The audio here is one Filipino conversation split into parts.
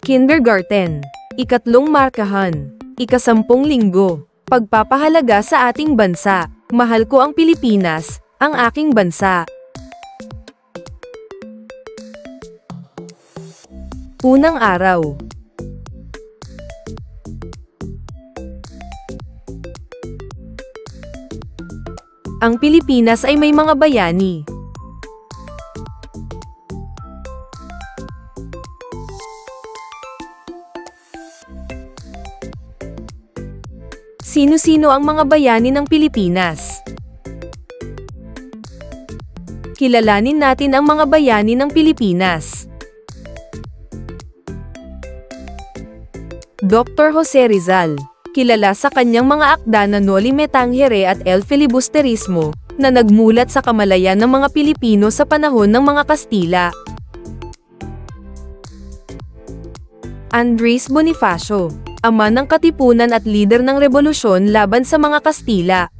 Kindergarten. Ikatlong markahan. Ika-10 linggo. Pagpapahalaga sa ating bansa. Mahal ko ang Pilipinas, ang aking bansa. Unang araw. Ang Pilipinas ay may mga bayani. Sino-sino ang mga bayani ng Pilipinas? Kilalanin natin ang mga bayani ng Pilipinas. Dr. Jose Rizal, kilala sa kanyang mga akda na Noli Me Tangere at El Filibusterismo, na nagmulat sa kamalayan ng mga Pilipino sa panahon ng mga Kastila. Andres Bonifacio, ama ng Katipunan at lider ng rebolusyon laban sa mga Kastila.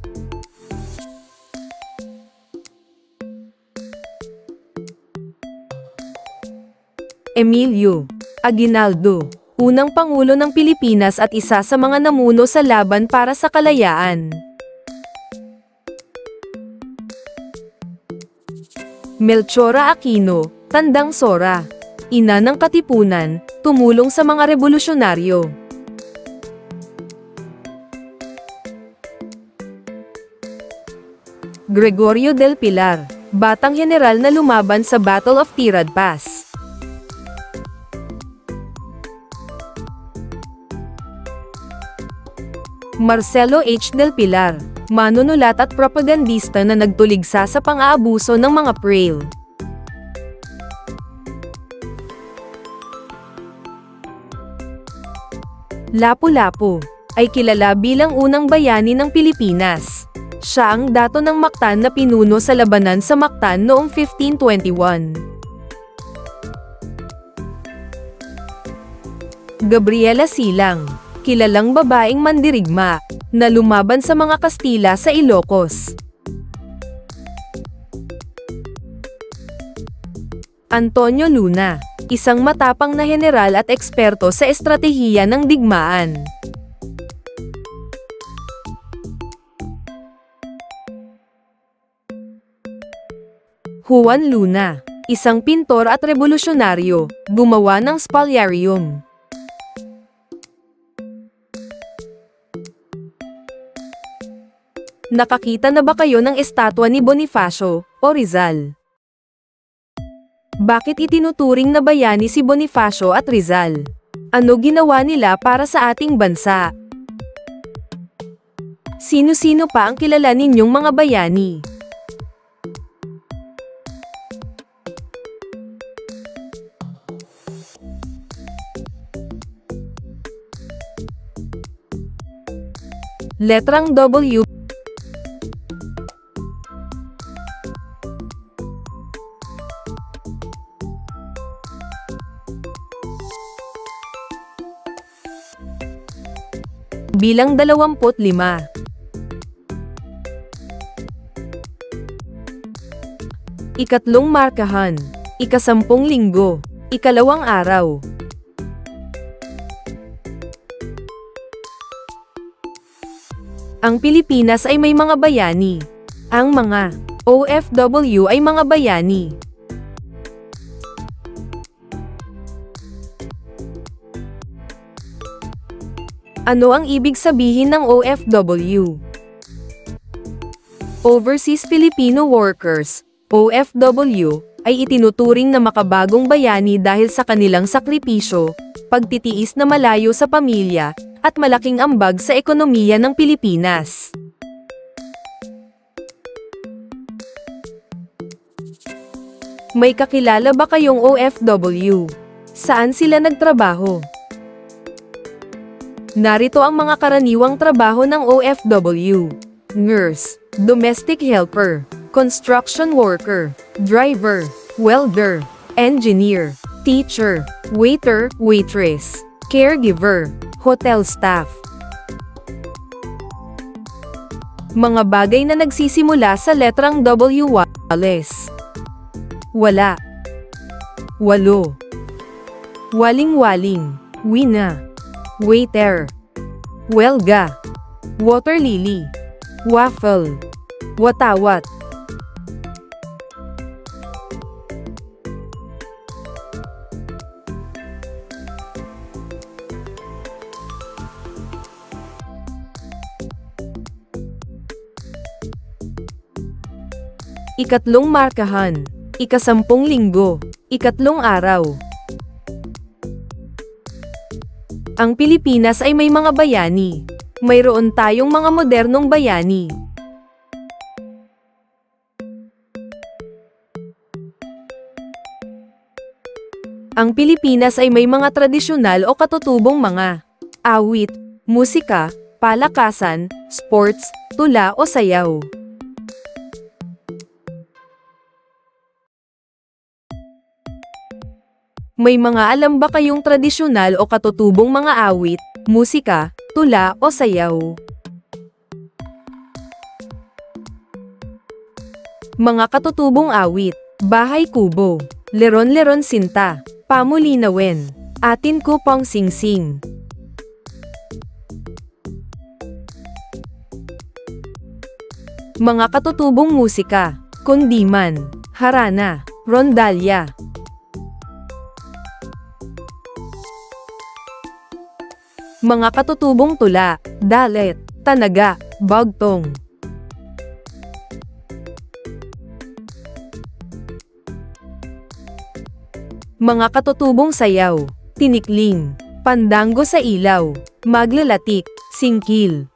Emilio Aguinaldo, unang Pangulo ng Pilipinas at isa sa mga namuno sa laban para sa kalayaan. Melchora Aquino, Tandang Sora, ina ng Katipunan, tumulong sa mga revolusyonaryo. Gregorio del Pilar, batang general na lumaban sa Battle of Tirad Pass. Marcelo H. del Pilar, manunulat at propagandista na nagtuligsa sa pang-aabuso ng mga Prail. Lapu-Lapu, ay kilala bilang unang bayani ng Pilipinas. Siya ang dato ng Mactan na pinuno sa labanan sa Mactan noong 1521. Gabriela Silang, kilalang babaeng mandirigma, na lumaban sa mga Kastila sa Ilocos. Antonio Luna, isang matapang na heneral at eksperto sa estratehiya ng digmaan. Juan Luna, isang pintor at revolusyonaryo, gumawa ng Spoliarium. Nakakita na ba kayo ng estatwa ni Bonifacio o Rizal? Bakit itinuturing na bayani si Bonifacio at Rizal? Ano ginawa nila para sa ating bansa? Sino-sino pa ang kilala ninyong mga bayani? Letrang W. Bilang 25. Ikatlong markahan. Ika-10 linggo. Ikalawang araw. Ang Pilipinas ay may mga bayani. Ang mga OFW ay mga bayani. Ano ang ibig sabihin ng OFW? Overseas Filipino Workers, OFW, ay itinuturing na makabagong bayani dahil sa kanilang sakripisyo, pagtitiis na malayo sa pamilya, at malaking ambag sa ekonomiya ng Pilipinas. May kakilala ba kayong OFW? Saan sila nagtrabaho? Narito ang mga karaniwang trabaho ng OFW: nurse, domestic helper, construction worker, driver, welder, engineer, teacher, waiter, waitress, caregiver, hotel staff. Mga bagay na nagsisimula sa letrang W. Wallace. Wala. Walo. waling-waling, wina, waiter, welga, water lily, waffle, watawat. Ikatlong markahan, ikasampung linggo, ikatlong araw. Ang Pilipinas ay may mga bayani. Mayroon tayong mga modernong bayani. Ang Pilipinas ay may mga tradisyonal o katutubong mga awit, musika, palakasan, sports, tula o sayaw. May mga alam ba kayong tradisyonal o katutubong mga awit, musika, tula o sayaw? Mga katutubong awit, Bahay Kubo, Leron-Leron Sinta, Pamulinawen, Atin Ko Pang Singsing. Mga katutubong musika, Kundiman, Harana, Rondalya. Mga katutubong tula, Dalet, Tanaga, Bagtong. Mga katutubong sayaw, Tinikling, Pandango sa Ilaw, Maglalatik, Singkil.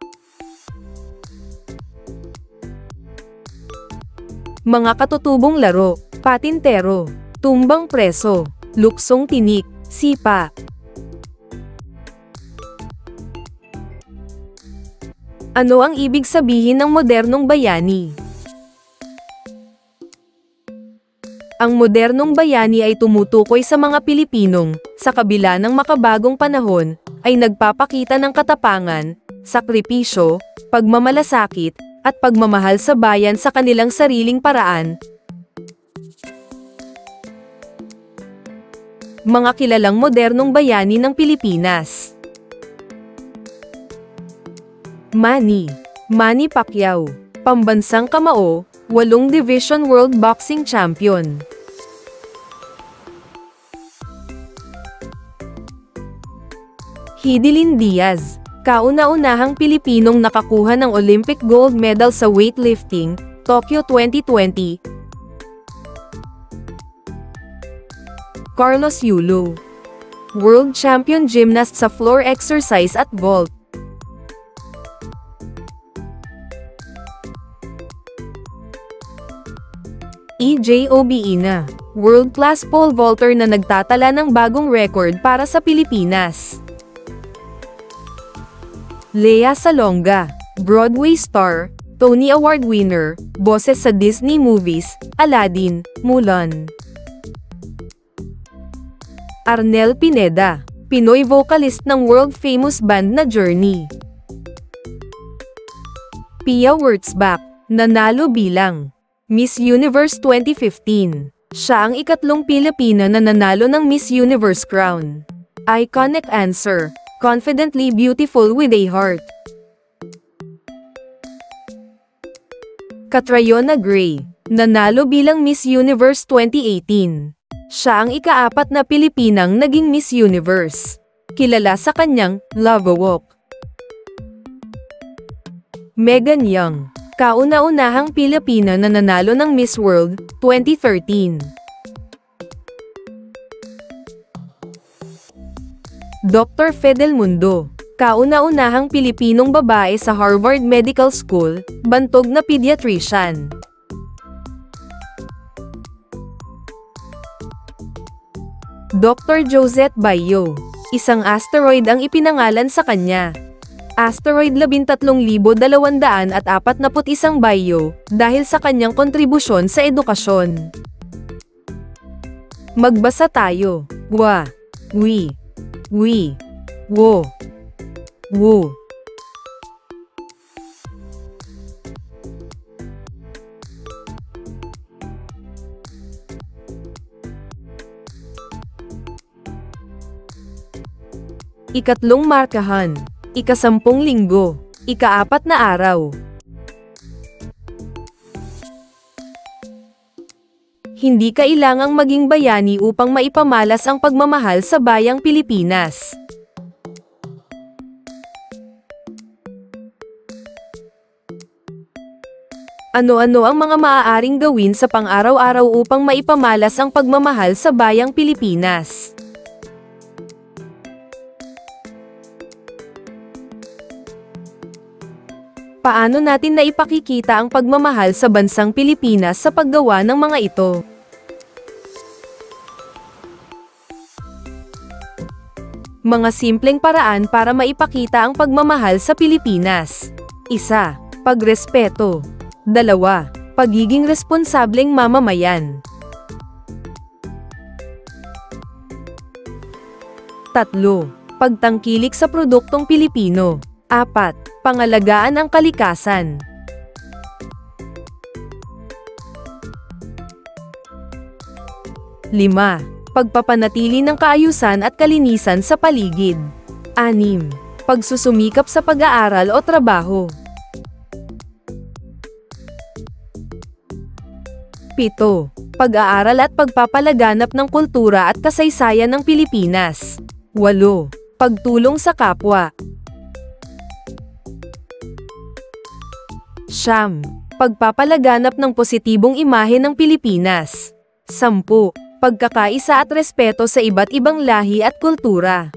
Mga katutubong laro, Patintero, Tumbang Preso, Luksong Tinik, Sipa. Ano ang ibig sabihin ng modernong bayani? Ang modernong bayani ay tumutukoy sa mga Pilipinong, sa kabila ng makabagong panahon, ay nagpapakita ng katapangan, sakripisyo, pagmamalasakit, at pagmamahal sa bayan sa kanilang sariling paraan. Mga kilalang modernong bayani ng Pilipinas. Manny Pacquiao, pambansang kamao, 8 Division World Boxing Champion. Hidilyn Diaz, kauna-unahang Pilipinong nakakuha ng Olympic gold medal sa weightlifting, Tokyo 2020. Carlos Yulo, world champion gymnast sa floor exercise at vault. EJ Obiina, world-class pole vaulter na nagtatala ng bagong record para sa Pilipinas. Lea Salonga, Broadway star, Tony Award winner, boses sa Disney movies, Aladdin, Mulan. Arnel Pineda, Pinoy vocalist ng world-famous band na Journey. Pia Wurtzbach, nanalo bilang Miss Universe 2015. Siya ang ikatlong Pilipina na nanalo ng Miss Universe crown. Iconic answer, confidently beautiful with a heart. Catriona Gray, nanalo bilang Miss Universe 2018. Siya ang ika-4 na Pilipinang naging Miss Universe. Kilala sa kanyang Love Walk. Megan Young, kauna-unahang Pilipina na nanalo ng Miss World 2013. Dr. Fidel Mundo, kauna-unahang Pilipinong babae sa Harvard Medical School, bantog na pediatrician. Dr. Josette Bayo, isang asteroid ang ipinangalan sa kanya. Asteroid 13,241 Bayo, dahil sa kanyang kontribusyon sa edukasyon. Magbasa tayo. Wa, wi, wo, wu. Ikatlong markahan. Ika-10 linggo. Ika-4 na araw. Hindi kailangang maging bayani upang maipamalas ang pagmamahal sa bayang Pilipinas. Ano-ano ang mga maaaring gawin sa pang-araw-araw upang maipamalas ang pagmamahal sa bayang Pilipinas? Paano natin naipakikita ang pagmamahal sa bansang Pilipinas sa paggawa ng mga ito? Mga simpleng paraan para maipakita ang pagmamahal sa Pilipinas. 1. Pagrespeto. 2. Pagiging responsableng mamamayan. 3. Pagtangkilik sa produktong Pilipino. 4. Pangalagaan ang kalikasan. 5. Pagpapanatili ng kaayusan at kalinisan sa paligid. 6. Pagsusumikap sa pag-aaral o trabaho. 7. Pag-aaral at pagpapalaganap ng kultura at kasaysayan ng Pilipinas. 8. Pagtulong sa kapwa. 9. Pagpapalaganap ng positibong imahe ng Pilipinas. 10. Pagkakaisa at respeto sa iba't ibang lahi at kultura.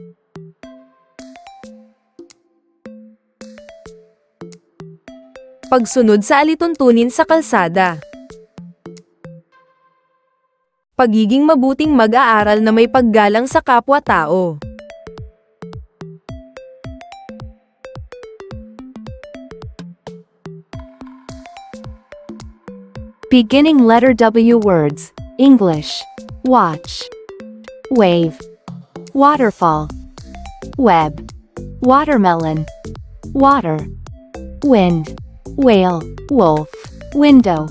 Pagsunod sa alituntunin sa kalsada. Pagiging mabuting mag-aaral na may paggalang sa kapwa-tao. Beginning letter W words. English. Watch. Wave. Waterfall. Web. Watermelon. Water. Wind. Whale. Wolf. Window.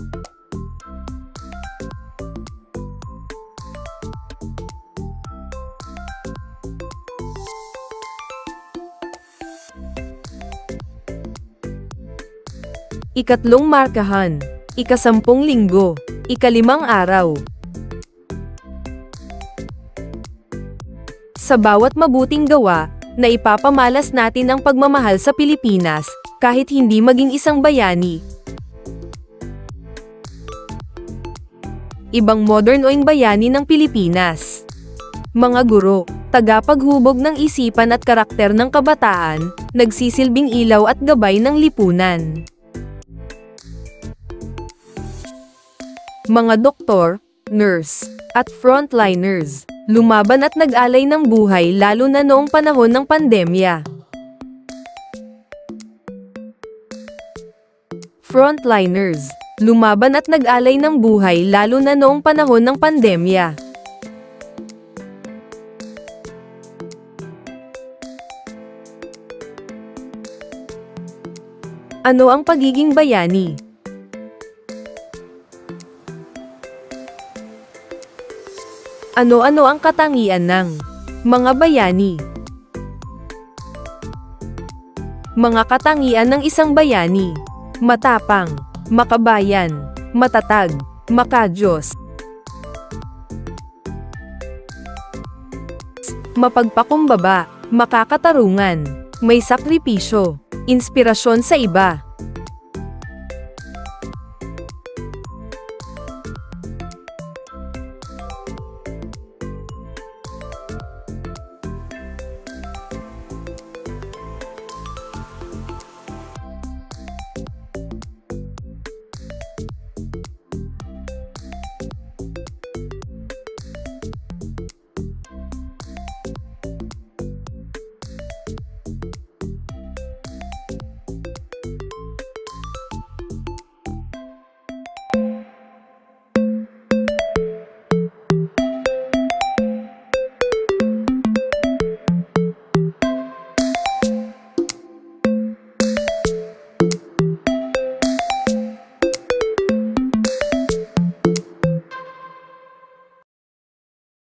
Ikatlong markahan. Ika-10 linggo. Ika-5 araw. Sa bawat mabuting gawa, na ipapamalas natin ang pagmamahal sa Pilipinas, kahit hindi maging isang bayani. Ibang modern o bayani ng Pilipinas. Mga guro, tagapaghubog ng isipan at karakter ng kabataan, nagsisilbing ilaw at gabay ng lipunan. Mga doktor, nurse, at frontliners, lumaban at nag-alay ng buhay lalo na noong panahon ng pandemya. Frontliners, lumaban at nag-alay ng buhay lalo na noong panahon ng pandemya. Ano ang pagiging bayani? Ano-ano ang katangian ng mga bayani? Mga katangian ng isang bayani: matapang, makabayan, matatag, makadiyos, mapagpakumbaba, makakatarungan, may sakripisyo, inspirasyon sa iba.